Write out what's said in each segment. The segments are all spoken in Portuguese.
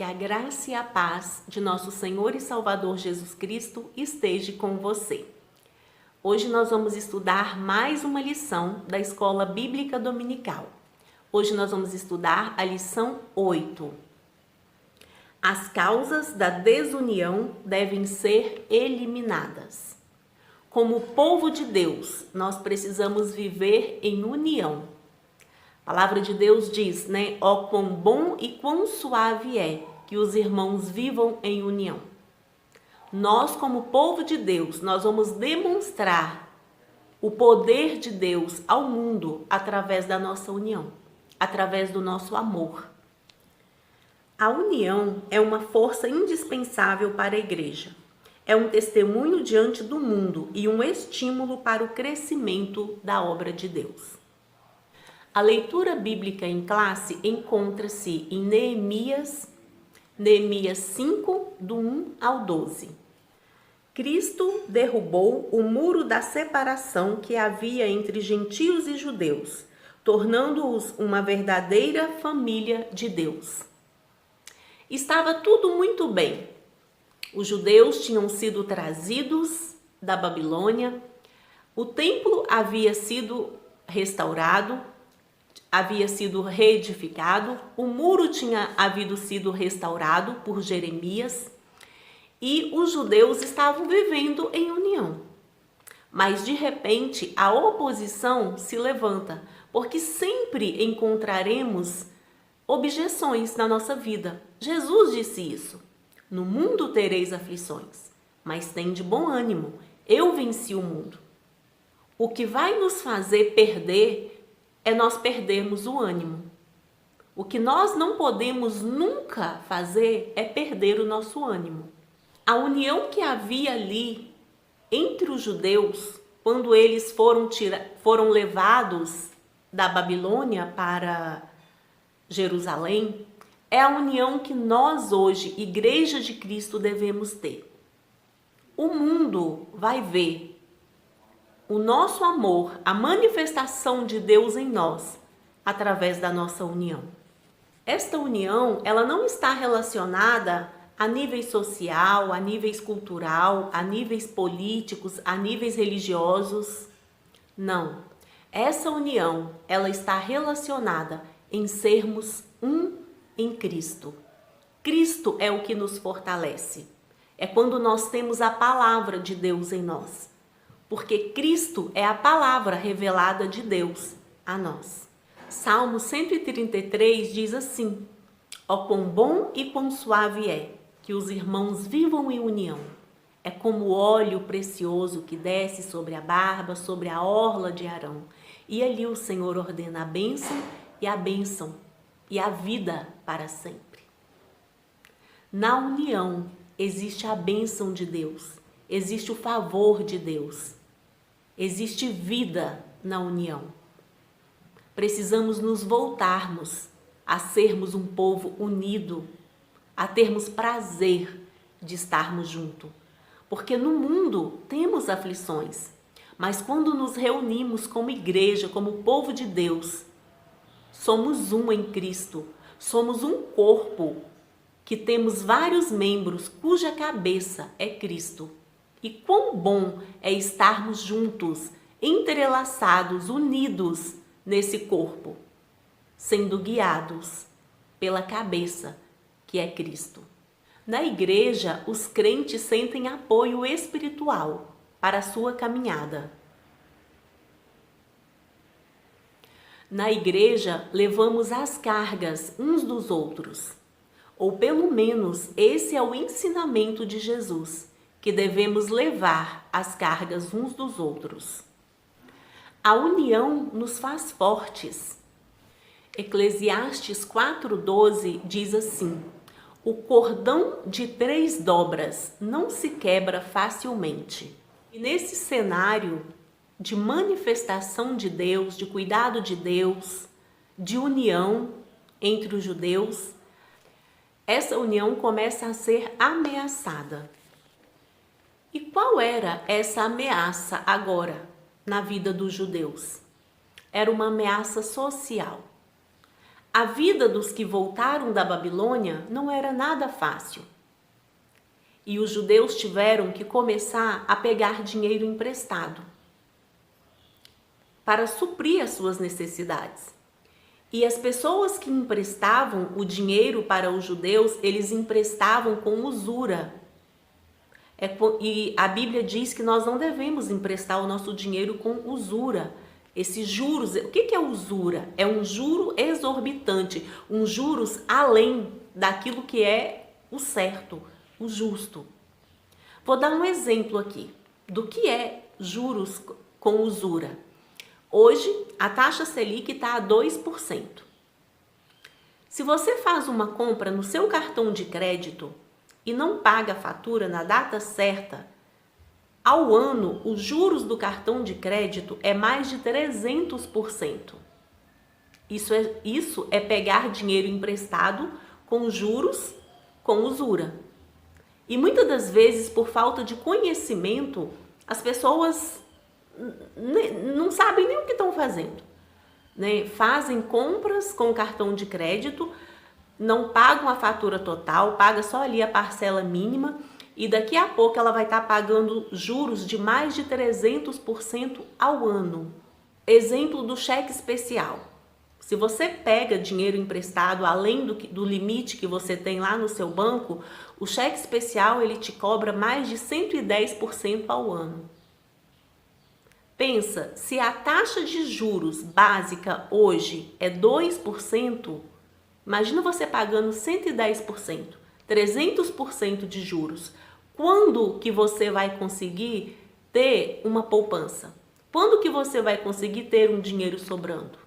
que a graça e a paz de nosso Senhor e Salvador Jesus Cristo esteja com você. Hoje nós vamos estudar mais uma lição da Escola Bíblica Dominical. Hoje nós vamos estudar a lição 8. As causas da desunião devem ser eliminadas. Como povo de Deus, nós precisamos viver em união. A palavra de Deus diz, Ó quão bom e quão suave é que os irmãos vivam em união. Nós, como povo de Deus, nós vamos demonstrar o poder de Deus ao mundo através da nossa união, através do nosso amor. A união é uma força indispensável para a igreja. É um testemunho diante do mundo e um estímulo para o crescimento da obra de Deus. A leitura bíblica em classe encontra-se em Neemias 5, do 1 ao 12. Cristo derrubou o muro da separação que havia entre gentios e judeus, tornando-os uma verdadeira família de Deus. Estava tudo muito bem. Os judeus tinham sido trazidos da Babilônia, o templo havia sido restaurado, havia sido reedificado, o muro tinha havido sido restaurado por Jeremias e os judeus estavam vivendo em união. Mas de repente a oposição se levanta, porque sempre encontraremos objeções na nossa vida. Jesus disse isso: no mundo tereis aflições, mas tende bom ânimo, eu venci o mundo. O que vai nos fazer perder é nós perdermos o ânimo. O que nós não podemos nunca fazer é perder o nosso ânimo. A união que havia ali entre os judeus, quando eles foram levados da Babilônia para Jerusalém, é a união que nós hoje, Igreja de Cristo, devemos ter. O mundo vai ver o nosso amor, a manifestação de Deus em nós, através da nossa união. Esta união, ela não está relacionada a níveis social, a níveis cultural, a níveis políticos, a níveis religiosos. Não. Essa união, ela está relacionada em sermos um em Cristo. Cristo é o que nos fortalece. É quando nós temos a palavra de Deus em nós. Porque Cristo é a palavra revelada de Deus a nós. Salmo 133 diz assim: ó quão bom e quão suave é que os irmãos vivam em união. É como óleo precioso que desce sobre a barba, sobre a orla de Arão. E ali o Senhor ordena a bênção e a vida para sempre. Na união existe a bênção de Deus, existe o favor de Deus. Existe vida na união. Precisamos nos voltarmos a sermos um povo unido, a termos prazer de estarmos juntos. Porque no mundo temos aflições, mas quando nos reunimos como igreja, como povo de Deus, somos um em Cristo, somos um corpo que temos vários membros cuja cabeça é Cristo. E quão bom é estarmos juntos, entrelaçados, unidos nesse corpo, sendo guiados pela cabeça que é Cristo. Na igreja, os crentes sentem apoio espiritual para a sua caminhada. Na igreja, levamos as cargas uns dos outros, ou pelo menos esse é o ensinamento de Jesus, que devemos levar as cargas uns dos outros. A união nos faz fortes. Eclesiastes 4:12 diz assim: o cordão de 3 dobras não se quebra facilmente. E nesse cenário de manifestação de Deus, de cuidado de Deus, de união entre os judeus, essa união começa a ser ameaçada. E qual era essa ameaça agora na vida dos judeus? Era uma ameaça social. A vida dos que voltaram da Babilônia não era nada fácil. E os judeus tiveram que começar a pegar dinheiro emprestado para suprir as suas necessidades. E as pessoas que emprestavam o dinheiro para os judeus, eles emprestavam com usura. E a Bíblia diz que nós não devemos emprestar o nosso dinheiro com usura. Esses juros, o que é usura? É um juro exorbitante, um juros além daquilo que é o certo, o justo. Vou dar um exemplo aqui do que é juros com usura. Hoje, a taxa Selic está a 2%. Se você faz uma compra no seu cartão de crédito e não paga a fatura na data certa, ao ano, os juros do cartão de crédito é mais de 300%. Isso é pegar dinheiro emprestado com juros, com usura. E muitas das vezes, por falta de conhecimento, as pessoas não sabem nem o que estão fazendo, né? Fazem compras com cartão de crédito, não pagam a fatura total, paga só ali a parcela mínima e daqui a pouco ela vai estar pagando juros de mais de 300% ao ano. Exemplo do cheque especial. Se você pega dinheiro emprestado além do limite que você tem lá no seu banco, o cheque especial ele te cobra mais de 110% ao ano. Pensa, se a taxa de juros básica hoje é 2%, imagina você pagando 110%, 300% de juros. Quando que você vai conseguir ter uma poupança? Quando que você vai conseguir ter um dinheiro sobrando?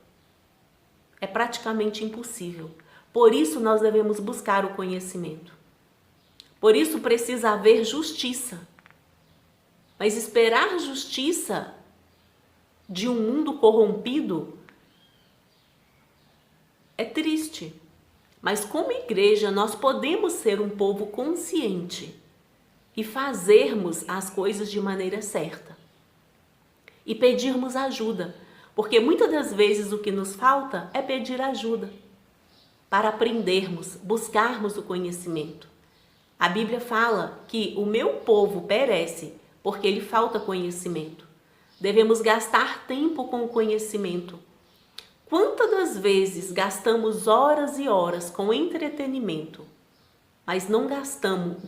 É praticamente impossível. Por isso nós devemos buscar o conhecimento. Por isso precisa haver justiça. Mas esperar justiça de um mundo corrompido é triste. Mas como igreja nós podemos ser um povo consciente e fazermos as coisas de maneira certa. E pedirmos ajuda. Porque muitas das vezes o que nos falta é pedir ajuda para aprendermos, buscarmos o conhecimento. A Bíblia fala que o meu povo perece porque lhe falta conhecimento. Devemos gastar tempo com o conhecimento. Quantas das vezes gastamos horas e horas com entretenimento, mas não gastamos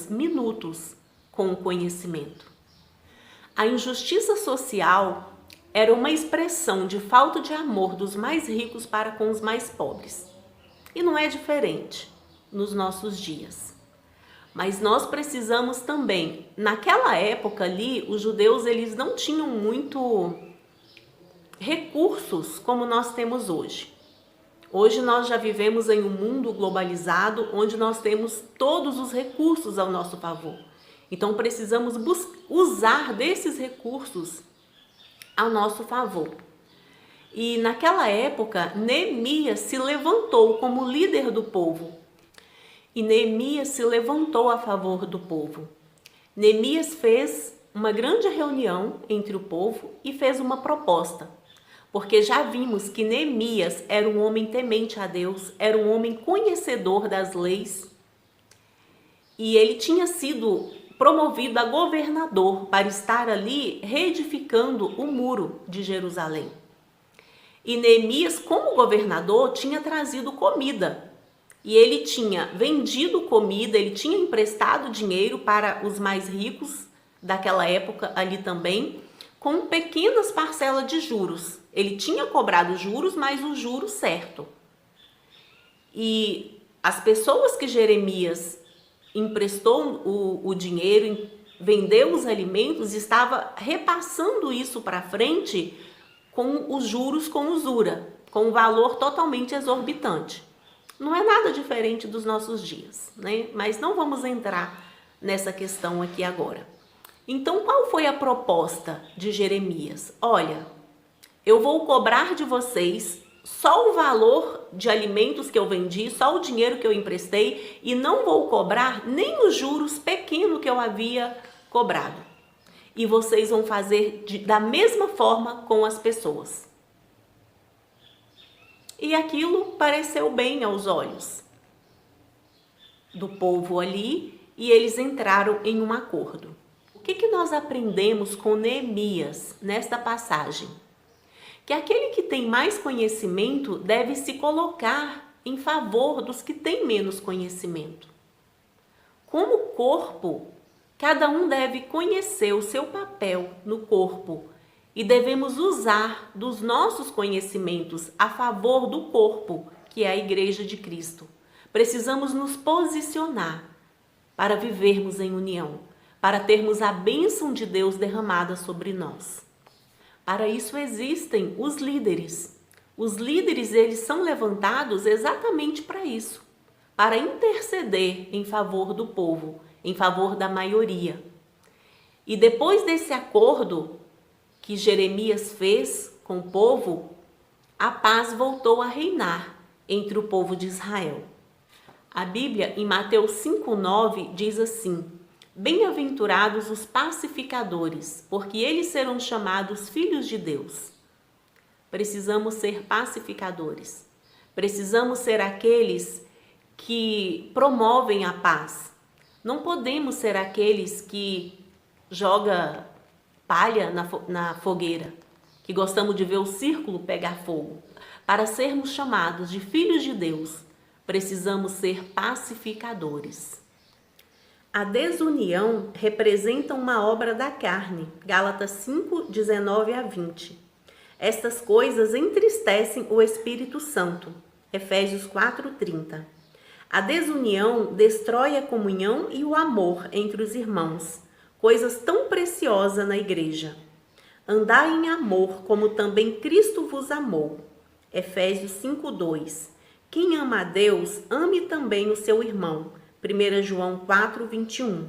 minutos com o conhecimento? A injustiça social era uma expressão de falta de amor dos mais ricos para com os mais pobres. E não é diferente nos nossos dias. Mas nós precisamos também, naquela época ali, os judeus eles não tinham muito recursos como nós temos hoje. Hoje nós já vivemos em um mundo globalizado onde nós temos todos os recursos ao nosso favor. Então precisamos usar desses recursos ao nosso favor. E naquela época, Neemias se levantou como líder do povo. E Neemias se levantou a favor do povo. Neemias fez uma grande reunião entre o povo e fez uma proposta. Porque já vimos que Neemias era um homem temente a Deus, era um homem conhecedor das leis. E ele tinha sido promovido a governador para estar ali reedificando o muro de Jerusalém. E Neemias, como governador, tinha trazido comida. E ele tinha vendido comida, ele tinha emprestado dinheiro para os mais ricos daquela época ali também, com pequenas parcelas de juros. Ele tinha cobrado juros, mas o juro certo. E as pessoas que Jeremias emprestou o dinheiro, vendeu os alimentos, estava repassando isso para frente com os juros com usura, com um valor totalmente exorbitante. Não é nada diferente dos nossos dias, né? Mas não vamos entrar nessa questão aqui agora. Então, qual foi a proposta de Jeremias? Olha, eu vou cobrar de vocês só o valor de alimentos que eu vendi, só o dinheiro que eu emprestei e não vou cobrar nem os juros pequenos que eu havia cobrado. E vocês vão fazer da mesma forma com as pessoas. E aquilo pareceu bem aos olhos do povo ali e eles entraram em um acordo. O que nós aprendemos com Neemias nesta passagem? Que aquele que tem mais conhecimento deve se colocar em favor dos que têm menos conhecimento. Como corpo, cada um deve conhecer o seu papel no corpo e devemos usar dos nossos conhecimentos a favor do corpo, que é a Igreja de Cristo. Precisamos nos posicionar para vivermos em união, para termos a bênção de Deus derramada sobre nós. Para isso existem os líderes. Os líderes, eles são levantados exatamente para isso, para interceder em favor do povo, em favor da maioria. E depois desse acordo que Jeremias fez com o povo, a paz voltou a reinar entre o povo de Israel. A Bíblia, em Mateus 5,9, diz assim: bem-aventurados os pacificadores, porque eles serão chamados filhos de Deus. Precisamos ser pacificadores. Precisamos ser aqueles que promovem a paz. Não podemos ser aqueles que jogam palha na fogueira, que gostamos de ver o círculo pegar fogo. Para sermos chamados de filhos de Deus, precisamos ser pacificadores. A desunião representa uma obra da carne, Gálatas 5, 19 a 20. Estas coisas entristecem o Espírito Santo, Efésios 4, 30. A desunião destrói a comunhão e o amor entre os irmãos, coisas tão preciosas na igreja. Andai em amor, como também Cristo vos amou, Efésios 5, 2. Quem ama a Deus, ame também o seu irmão, 1 João 4, 21.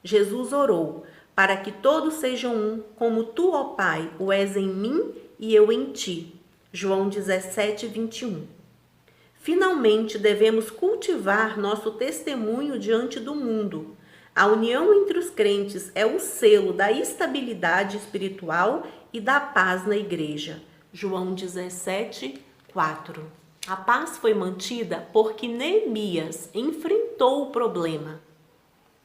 Jesus orou para que todos sejam um, como tu, ó Pai, o és em mim e eu em ti. João 17, 21. Finalmente, devemos cultivar nosso testemunho diante do mundo. A união entre os crentes é o selo da estabilidade espiritual e da paz na igreja. João 17, 4. A paz foi mantida porque Neemias enfrentou o problema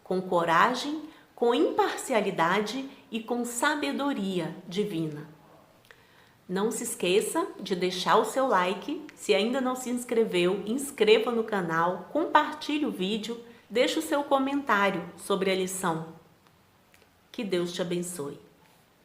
com coragem, com imparcialidade e com sabedoria divina. Não se esqueça de deixar o seu like. Se ainda não se inscreveu, inscreva no canal, compartilhe o vídeo, deixe o seu comentário sobre a lição. Que Deus te abençoe.